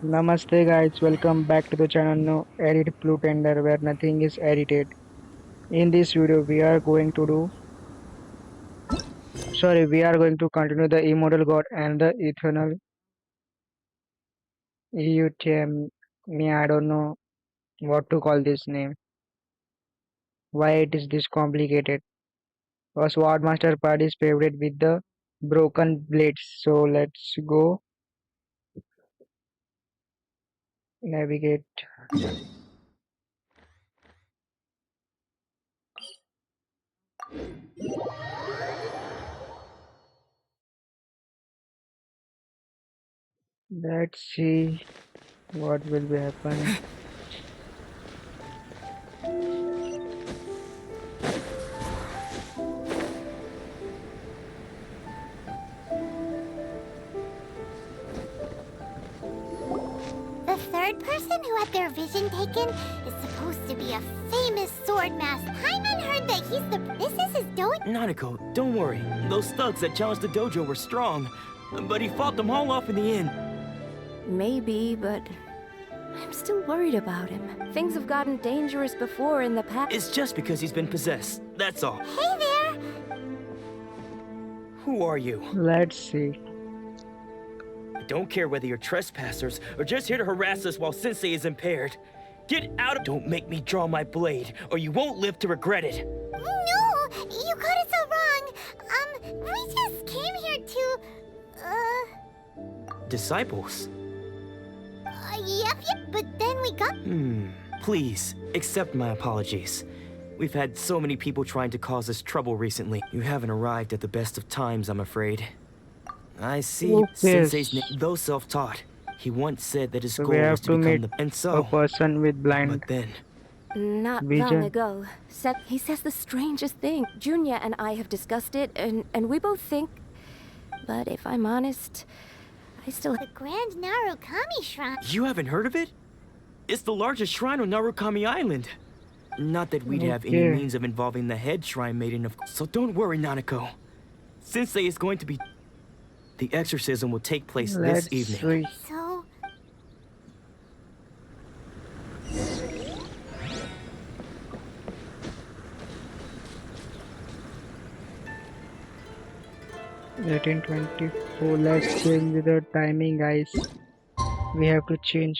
Namaste guys, welcome back to the channel No Edit Plutender where nothing is edited. In this video we are going to continue the immortal god and the eternal euthymia. I don't know what to call this name. Why it is this complicated? A swordmaster part is paved with the broken blades. So let's go navigate. Let's see what will be happening. The third person who had their vision taken is supposed to be a famous swordmaster. Paimon heard that this is his dojo. Nanako, don't worry. Those thugs that challenged the dojo were strong, but he fought them all off in the end. Maybe, but I'm still worried about him. Things have gotten dangerous before in the past. It's just because he's been possessed, that's all. Hey there! Who are you? Let's see. I don't care whether you're trespassers or just here to harass us while Sensei is impaired. Get out of— Don't make me draw my blade, or you won't live to regret it. No! You got it so wrong! We just came here to... Disciples? Yep, but then we got... Please, accept my apologies. We've had so many people trying to cause us trouble recently. You haven't arrived at the best of times, I'm afraid. I see Sensei's name, though self-taught. He once said that his So goal we was have to to become meet the— And a so, person with blind but then, Not vision. long ago, he says the strangest thing. Junya and I have discussed it, and we both think... But if I'm honest, I still... The Grand Narukami Shrine. you haven't heard of it? It's the largest shrine on Narukami Island. Not that we'd have any Okay. means of involving the head shrine maiden of— So don't worry, Nanako. Sensei is going to be— The exorcism will take place Let's this evening. see. So... Eighteen 24. Let's change the timing, guys. We have to change.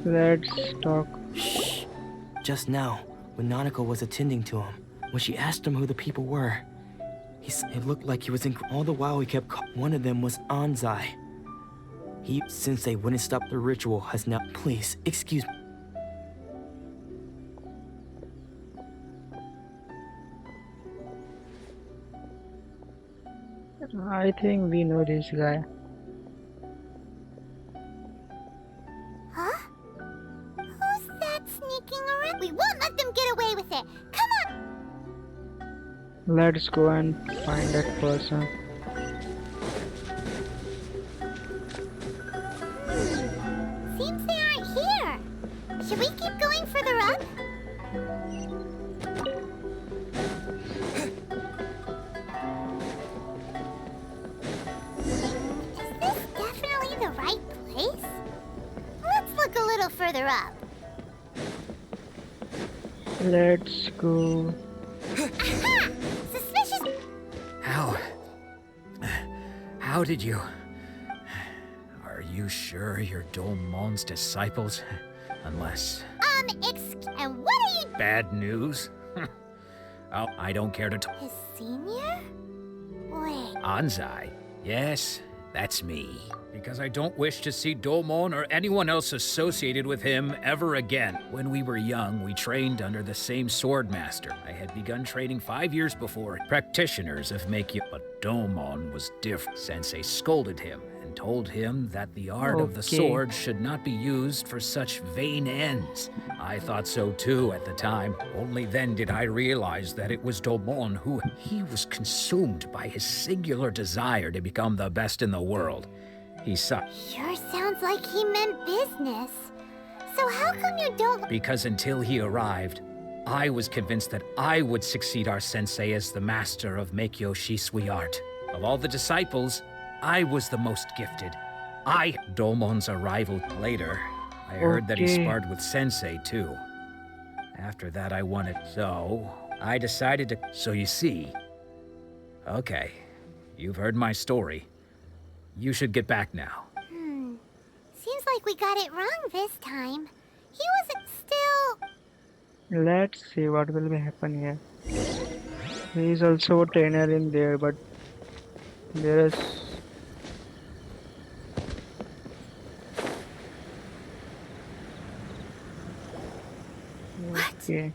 Let's talk. Shh. Just now, when Nanako was attending to him, when she asked him who the people were, it looked like he was in— All the while he kept one of them was Anzai. Sensei wouldn't stop the ritual, has now— Please, excuse me. I think we know this guy. Huh? Who's that sneaking around? We won't let them get away with it! Come on! Let's go and find that person. Seems they aren't here. Should we keep going further up? Is this definitely the right place? Let's look a little further up. Let's go. Aha! Suspicious. How did you... Are you sure you're Domon's disciples? Unless... And what are you... Bad news? Oh, I don't care to talk. His senior? Wait. Anzai? Yes, that's me. Because I don't wish to see Domon or anyone else associated with him ever again. When we were young, we trained under the same swordmaster. I had begun training 5 years before. Practitioners of Meikyo, but Domon was different. Sensei scolded him and told him that the art of the Okay. sword should not be used for such vain ends. I thought so too at the time. Only then did I realize that it was Domon who he was consumed by his singular desire to become the best in the world. He saw Sure sounds like he meant business. So how come you don't... because until he arrived, I was convinced that I would succeed our sensei as the master of Meikyo Shisui art. Of all the disciples, I was the most gifted. Domon's arrival later, I heard that he Okay. sparred with sensei too. After that I wanted, so I decided to, so you see. Okay, you've heard my story. You should get back now. Seems like we got it wrong this time. He wasn't still... Let's see what will be happen here. He is also a trainer in there, but there is What? okay.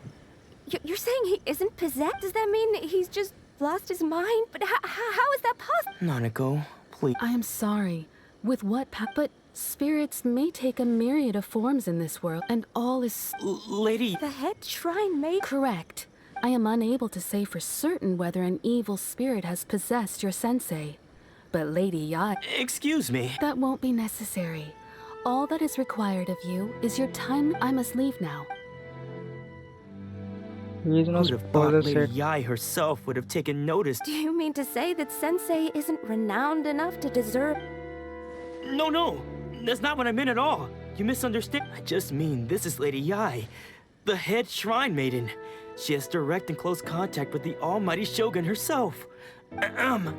You're saying he isn't possessed? Does that mean he's just lost his mind? But how is that possible? Nanako, please. I am sorry. With what but spirits may take a myriad of forms in this world, and all is Lady. The head shrine maid? correct. I am unable to say for certain whether an evil spirit has possessed your sensei. But Lady Yacht, Excuse me. that won't be necessary. All that is required of you is your time. I must leave now. He is not Who'd have thought Lady possessed. Yai herself would have taken notice? Do you mean to say that Sensei isn't renowned enough to deserve... No, that's not what I meant at all. You misunderstand. I just mean this is Lady Yai, the head shrine maiden. She has direct and close contact with the almighty Shogun herself.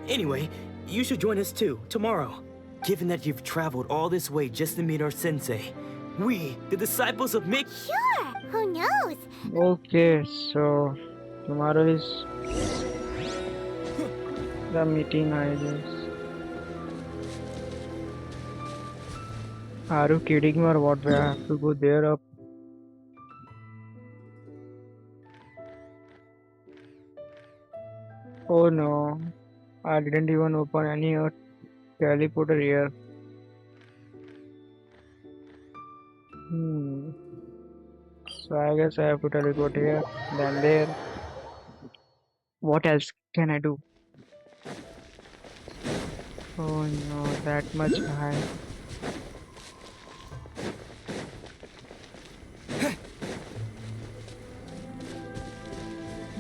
Anyway, you should join us too, tomorrow. Given that you've traveled all this way just to meet our sensei, we, the disciples of Mick... Sure, who knows? Okay, so tomorrow is the meeting, I guess. Are you kidding me or what? We have to go there up. Oh no, I didn't even open any teleporter here. So I guess I have to teleport here, then there. What else can I do? Oh no, that much high.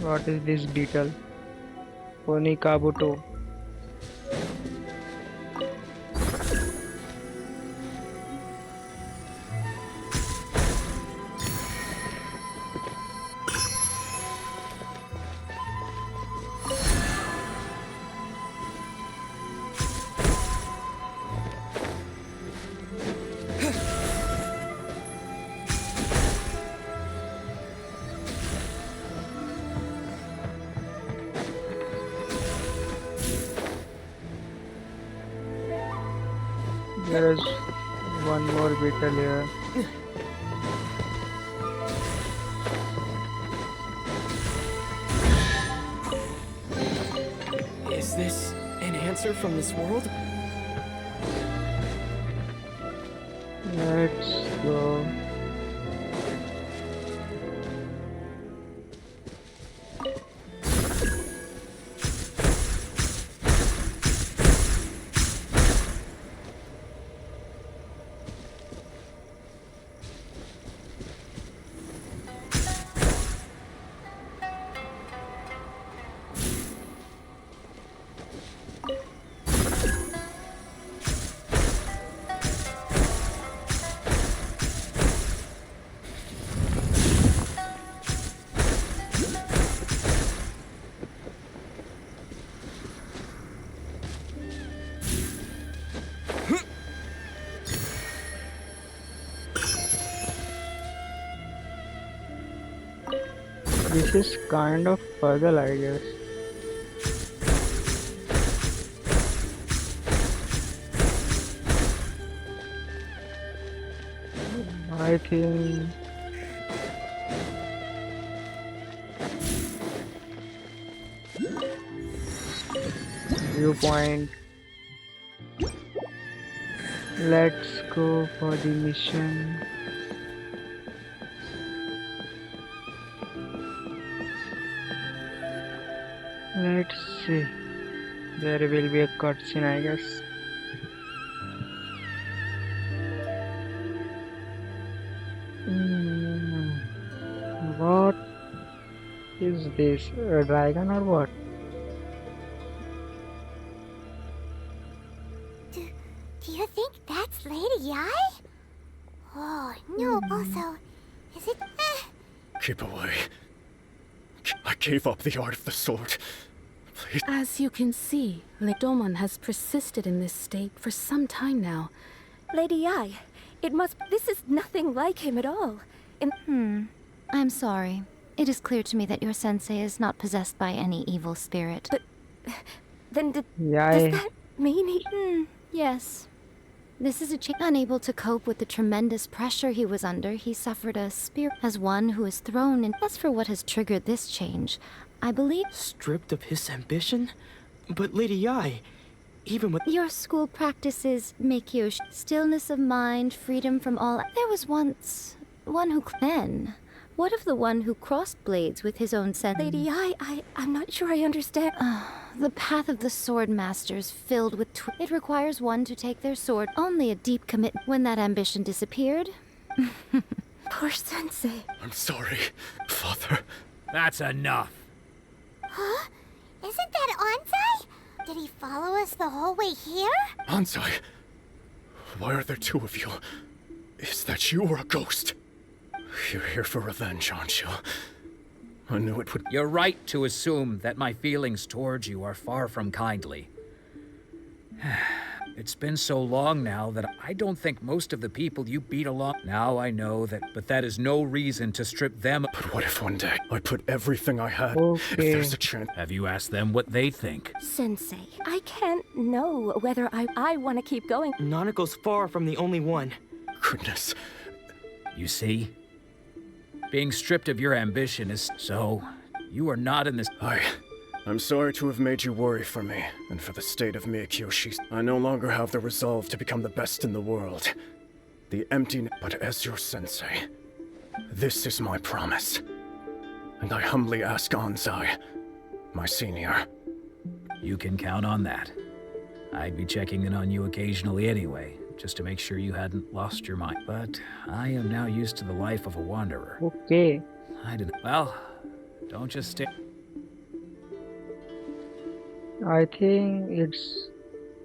What is this beetle? Onikabuto. There is one more beetle here. Is this an answer from this world? Let's go. This is kind of puzzle, I guess. I think viewpoint. Let's go for the mission. Let's see. There will be a cutscene, I guess. What is this? A dragon or what? Do you think that's Lady Yai? Oh, no, also, is it... Keep away. I gave up the art of the sword. Please. As you can see, Domon has persisted in this state for some time now. Lady Yai, it must. This is nothing like him at all. I'm sorry. It is clear to me that your sensei is not possessed by any evil spirit. But then does Yeah, that mean he? Yes. This is unable to cope with the tremendous pressure he was under. He suffered a spirit as one who is thrown in. As for what has triggered this change, I believe Stripped of his ambition? But Lady Yai, even with. your school practices make you stillness of mind, freedom from all. There was once one who then. What of the one who crossed blades with his own sense? Lady Yai, I'm not sure I understand. The path of the swordmasters filled with it requires one to take their sword. Only a deep commitment. When that ambition disappeared, Poor sensei. I'm sorry, Father. That's enough. Huh? Isn't that Anzai? Did he follow us the whole way here? Anzai, why are there two of you? Is that you or a ghost? You're here for revenge, aren't you? I knew it would. You're right to assume that my feelings towards you are far from kindly. It's been so long now that I don't think most of the people you beat along. Now I know that, but that is no reason to strip them. But what if one day I put everything I had? If okay. there's a chance. Have you asked them what they think? Sensei, I can't know whether I want to keep going. Nanako's far from the only one. Goodness. You see? Being stripped of your ambition is so. You are not in this. I'm sorry to have made you worry for me, and for the state of Miyakyoshi. I no longer have the resolve to become the best in the world. The emptiness. But as your sensei, this is my promise. And I humbly ask Anzai, my senior. You can count on that. I'd be checking in on you occasionally anyway, just to make sure you hadn't lost your mind. But I am now used to the life of a wanderer. Okay. I didn't. Well, don't just stay. I think it's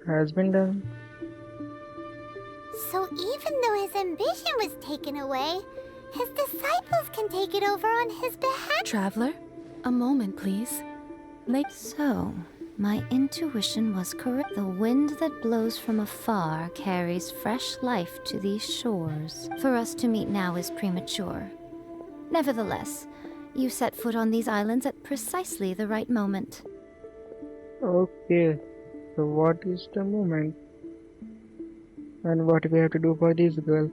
has been done. So even though his ambition was taken away, his disciples can take it over on his behalf. Traveler, a moment, please. So, my intuition was correct. The wind that blows from afar carries fresh life to these shores. For us to meet now is premature. Nevertheless, you set foot on these islands at precisely the right moment. Okay. So what is the moment? And what we have to do for this girl?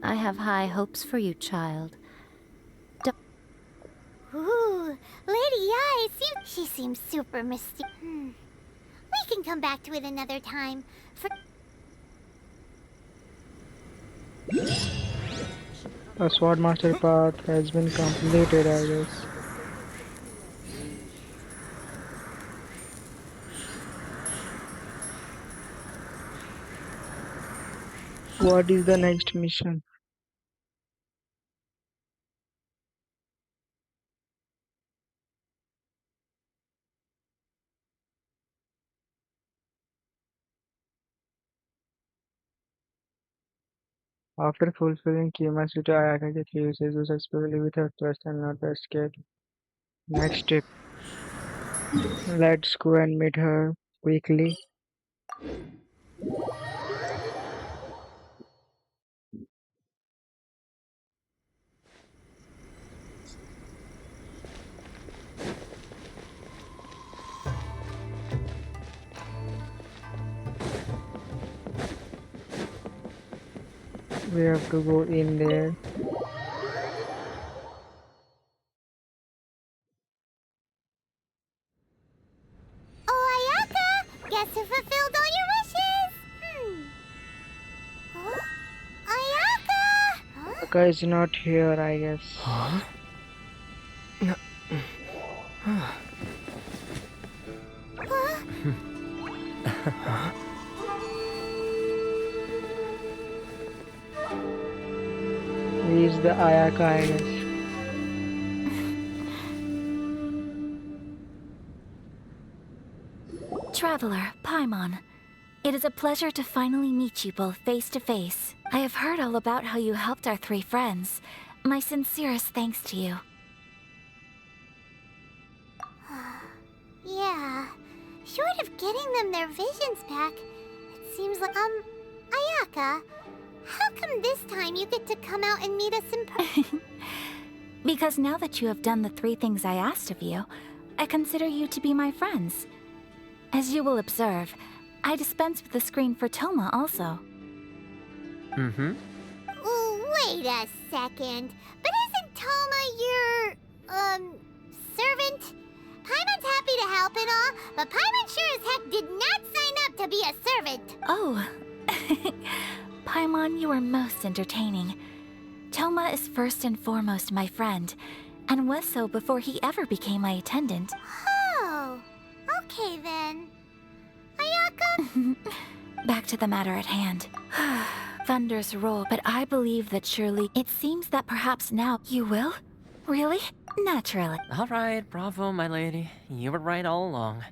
I have high hopes for you, child. Ooh, Lady Yai, she seems super mysterious. We can come back to it another time. A swordmaster path has been completed, I guess. What is the next mission? After fulfilling Kimasuta Ayakaji, he uses to successfully with her trust and not to escape. Next step. Let's go and meet her quickly. We have to go in there. Oh, Ayaka! Guess who fulfilled all your wishes? Ayaka is not here, I guess. Huh? He is the Ayaka, I guess. Traveler, Paimon. It is a pleasure to finally meet you both face to face. I have heard all about how you helped our three friends. My sincerest thanks to you. Yeah. Short of getting them their visions back, it seems like, Ayaka, how come this time you get to come out and meet us in person? Because now that you have done the three things I asked of you, I consider you to be my friends. As you will observe, I dispense with the screen for Toma also. Mm-hmm. Wait a second. But isn't Toma your, servant? Paimon's happy to help and all, but Paimon sure as heck did not sign up to be a servant. Oh. Paimon, you are most entertaining. Toma is first and foremost my friend, and was so before he ever became my attendant. Oh, okay then. Ayaka? Back to the matter at hand. Thunders roll, but I believe that surely it seems that perhaps now you will? Really? Naturally. All right, bravo, my lady. You were right all along.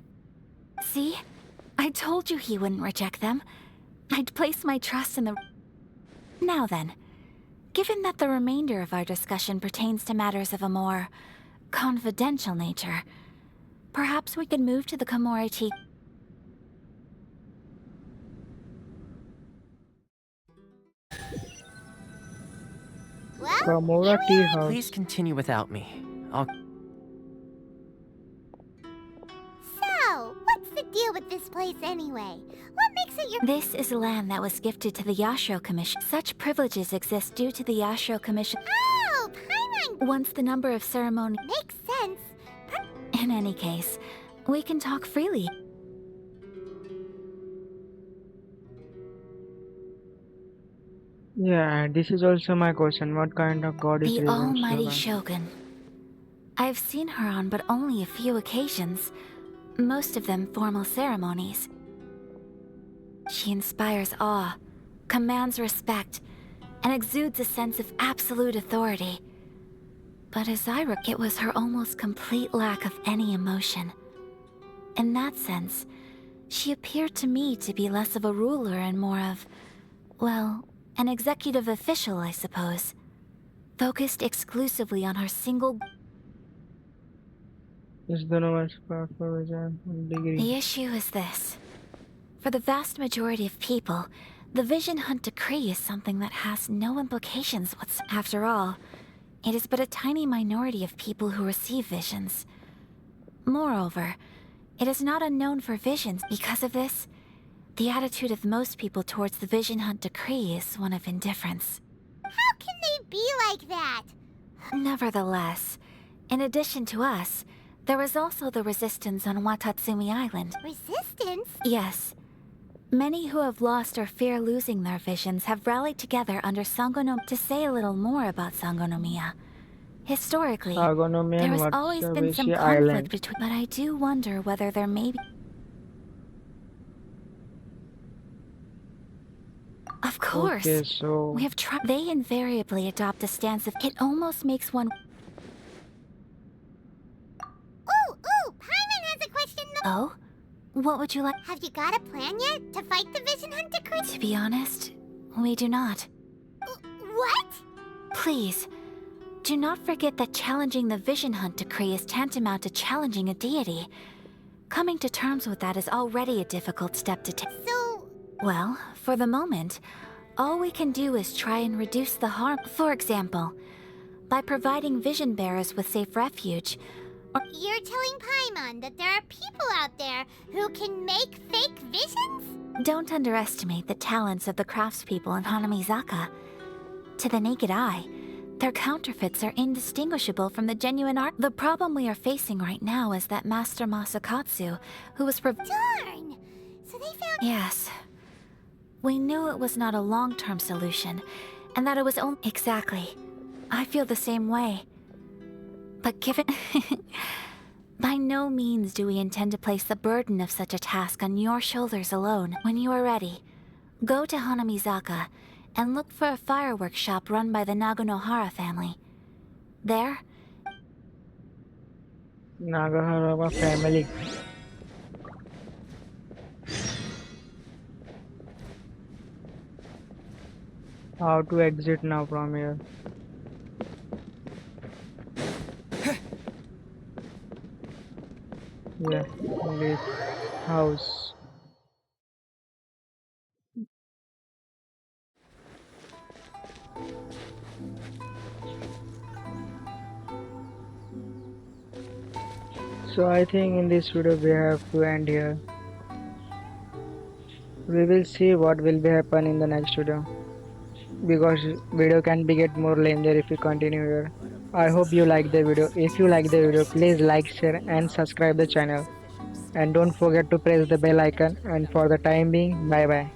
See? I told you he wouldn't reject them. I'd place my trust in the... Now then, given that the remainder of our discussion pertains to matters of a more confidential nature, perhaps we could move to the Komori tea. Well, Komura Tea House. Please continue without me. I'll... so, what's the deal with this place anyway? What makes it your... This is land that was gifted to the Yashiro Commission. Such privileges exist due to the Yashiro Commission. Oh, Paimon! Once the number of ceremony... Makes sense. In any case, we can talk freely. Yeah, this is also my question. What kind of god is The Raven almighty Shogun? Shogun. I've seen her on but only a few occasions, most of them formal ceremonies. She inspires awe, commands respect, and exudes a sense of absolute authority. But as I recall, it was her almost complete lack of any emotion. In that sense, she appeared to me to be less of a ruler and more of, well, an executive official, I suppose. Focused exclusively on her single... Is the novel for degree? The issue is this. For the vast majority of people, the Vision Hunt Decree is something that has no implications whatsoever. After all, it is but a tiny minority of people who receive visions. Moreover, it is not unknown for visions. Because of this, the attitude of most people towards the Vision Hunt Decree is one of indifference. How can they be like that? Nevertheless, in addition to us, there is also the resistance on Watatsumi Island. Resistance? Yes. Many who have lost or fear losing their visions have rallied together under Sangono to say a little more about Sangonomiya. Historically, Sagonomiya there and has always been some Watsubishi conflict Island. between, but I do wonder whether there may be... Of course. Okay, so We have tried. They invariably adopt a stance of it almost makes one... Ooh, Paimon has a question though. Oh? What would you like? Have you got a plan yet to fight the Vision Hunt Decree? To be honest, we do not. What? Please, do not forget that challenging the Vision Hunt Decree is tantamount to challenging a deity. Coming to terms with that is already a difficult step to take. So, Well, for the moment, all we can do is try and reduce the harm. For example, by providing vision bearers with safe refuge. you're telling Paimon that there are people out there who can make fake visions? Don't underestimate the talents of the craftspeople in Hanamizaka. To the naked eye, their counterfeits are indistinguishable from the genuine art. The problem we are facing right now is that Master Masakatsu, who was Darn! So they found... Yes. We knew it was not a long-term solution, and that it was only. Exactly. I feel the same way. But given. By no means do we intend to place the burden of such a task on your shoulders alone. When you are ready, go to Hanamizaka and look for a fireworks shop run by the Naganohara family. There, Nagahara family. How to exit now from here? Yeah, this house. So I think in this video we have to end here. We will see what will be happen in the next video, because video can be get more lengthier if we continue here. I hope you like the video. If you like the video, please like, share and subscribe the channel. And don't forget to press the bell icon. And for the time being, bye bye.